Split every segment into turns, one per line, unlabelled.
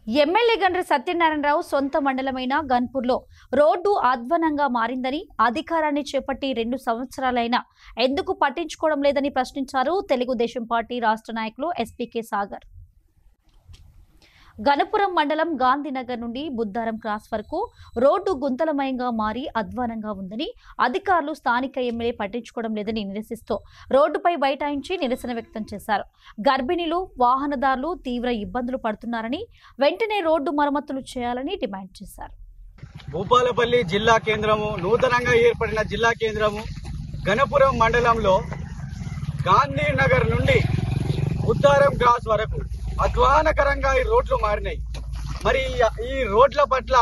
MLA Gandra Satyanarayana Rao సొంత మండలమైన గన్పూర్లో road అధ్వానంగా మారిందని, అధికారాన్ని చేపట్టి 2 సంవత్సరాలైనా ఎందుకు పట్టించుకోవడం లేదని ప్రశ్నించారు తెలుగుదేశం పార్టీ రాష్ట్ర నాయకులు ఎస్పీకే సాగర్. గణపురం మండలం గాంధీనగర్ నుండి బుద్దారం క్రాస్ వరకు రోడ్డు గుంతలమయంగా మారి అధ్వానంగా ఉందని, అధికారులు స్థానిక ఎమ్మెల్యే పట్టించుకోవడం లేదని నిరసిస్తూ రోడ్డుపై బైఠాయించి నిరసన వ్యక్తం చేశారు. గర్భిణీలు, వాహనదారులు తీవ్ర ఇబ్బందులు పడుతున్నారని, వెంటనే రోడ్డు మరమ్మతులు చేయాలని డిమాండ్ చేశారు.
భూపాలపల్లి జిల్లా కేంద్రము, నూతనంగా ఏర్పడిన జిల్లా కేంద్రము గణపురం మండలంలో గాంధీనగర్ నుండి బుద్దారం క్రాస్ వరకు అధ్వానకరంగా ఈ రోడ్లు మారినాయి. మరి ఈ రోడ్ల పట్ల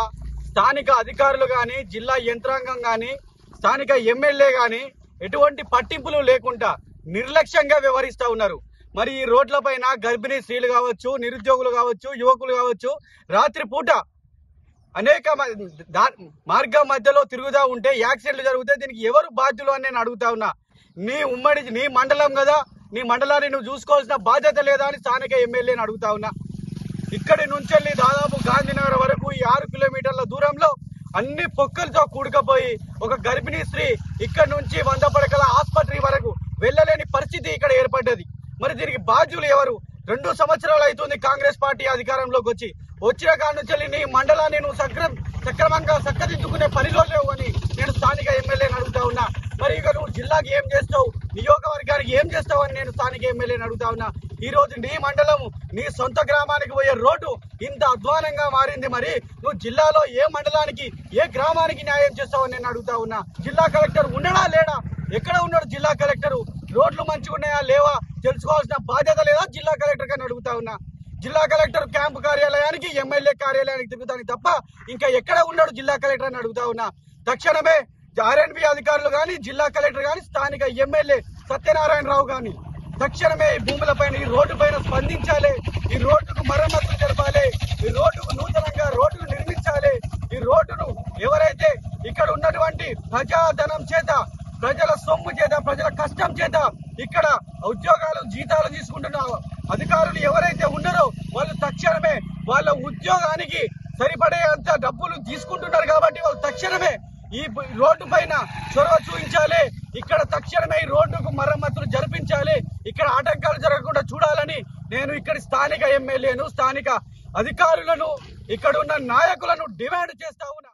స్థానిక అధికారులు గాని, జిల్లా యంత్రాంగం గాని, స్థానిక ఎమ్మెల్యే గాని ఎటువంటి పట్టింపులు లేకుండా నిర్లక్ష్యంగా వ్యవహరిస్తూ ఉన్నారు. మరి ఈ రోడ్ల పైన గర్భిణీ స్త్రీలు కావచ్చు, నిరుద్యోగులు కావచ్చు, యువకులు కావచ్చు, రాత్రిపూట అనేక మార్గం మధ్యలో తిరుగుతూ ఉంటే యాక్సిడెంట్లు జరిగితే దీనికి ఎవరు బాధ్యులు అని నేను అడుగుతా ఉన్నా. నీ మండలం కదా, నీ మండలాన్ని నువ్వు చూసుకోవాల్సిన బాధ్యత లేదా అని స్థానిక ఎమ్మెల్యేని అడుగుతా ఉన్నా. ఇక్కడి నుంచి వెళ్ళి దాదాపు గాంధీనగర్ వరకు ఈ 6 కిలోమీటర్ల దూరంలో అన్ని పొక్కలతో కూడుకపోయి ఒక గర్భిణీ స్త్రీ ఇక్కడి నుంచి 100 పడకల ఆసుపత్రి వరకు వెళ్లలేని పరిస్థితి ఇక్కడ ఏర్పడ్డది. మరి దీనికి బాధ్యులు ఎవరు? 2 సంవత్సరాలు అవుతుంది కాంగ్రెస్ పార్టీ అధికారంలోకి వచ్చిన కాడ నుంచి నీ మండలాన్ని నువ్వు సక్రమంగా చక్కదిద్దుకునే పనిలో లేవు అని నేను స్థానిక ఎమ్మెల్యేని అడుగుతా ఉన్నా. మరి ఇక నువ్వు జిల్లాకి ఏం చేస్తావు, నియోజకవర్గానికి ఏం చేస్తావు అని నేను స్థానిక ఎమ్మెల్యేని అడుగుతా ఉన్నా. ఈ రోజు నీ మండలం, నీ సొంత గ్రామానికి పోయే రోడ్డు ఇంత అధ్వానంగా మారింది. మరి నువ్వు జిల్లాలో ఏ మండలానికి, ఏ గ్రామానికి న్యాయం చేస్తావని నేను అడుగుతా ఉన్నా. జిల్లా కలెక్టర్ ఉండడా లేడా? ఎక్కడ ఉన్నాడు జిల్లా కలెక్టర్? రోడ్లు మంచిగా ఉన్నాయా లేవా తెలుసుకోవాల్సిన బాధ్యత లేదా జిల్లా కలెక్టర్ గారిని అడుగుతా ఉన్నా. జిల్లా కలెక్టర్ క్యాంపు కార్యాలయానికి, ఎమ్మెల్యే కార్యాలయానికి తిరుగుతానికి తప్ప ఇంకా ఎక్కడ ఉన్నాడు జిల్లా కలెక్టర్ అని అడుగుతా ఉన్నా. తక్షణమే ఆర్ఎన్బి అధికారులు గాని, జిల్లా కలెక్టర్ గాని, స్థానిక ఎమ్మెల్యే సత్యనారాయణరావు గాని తక్షణమే ఈ భూములపైన, ఈ రోడ్డు పైన స్పందించాలి. ఈ రోడ్డుకు మరమ్మతులు జరపాలి. ఈ రోడ్డుకు నూతనంగా రోడ్డును నిర్మించాలి. ఈ రోడ్డును ఎవరైతే ఇక్కడ ఉన్నటువంటి ప్రజాధనం చేత, ప్రజల సొమ్ము చేత, ప్రజల కష్టం చేత ఇక్కడ ఉద్యోగాలు, జీతాలు తీసుకుంటున్న అధికారులు ఎవరైతే ఉన్నారో వాళ్ళు తక్షణమే వాళ్ళ ఉద్యోగానికి సరిపడేంత డబ్బులు తీసుకుంటున్నారు కాబట్టి వాళ్ళు తక్షణమే ఈ రోడ్డు పైన చొరవ చూపించాలి. ఇక్కడ తక్షణమే ఈ రోడ్డుకు మరమ్మతులు జరిపించాలి. ఇక్కడ ఆటంకాలు జరగకుండా చూడాలని నేను ఇక్కడి స్థానిక ఎమ్మెల్యేను, స్థానిక అధికారులను, ఇక్కడ ఉన్న నాయకులను డిమాండ్ చేస్తా ఉన్నా.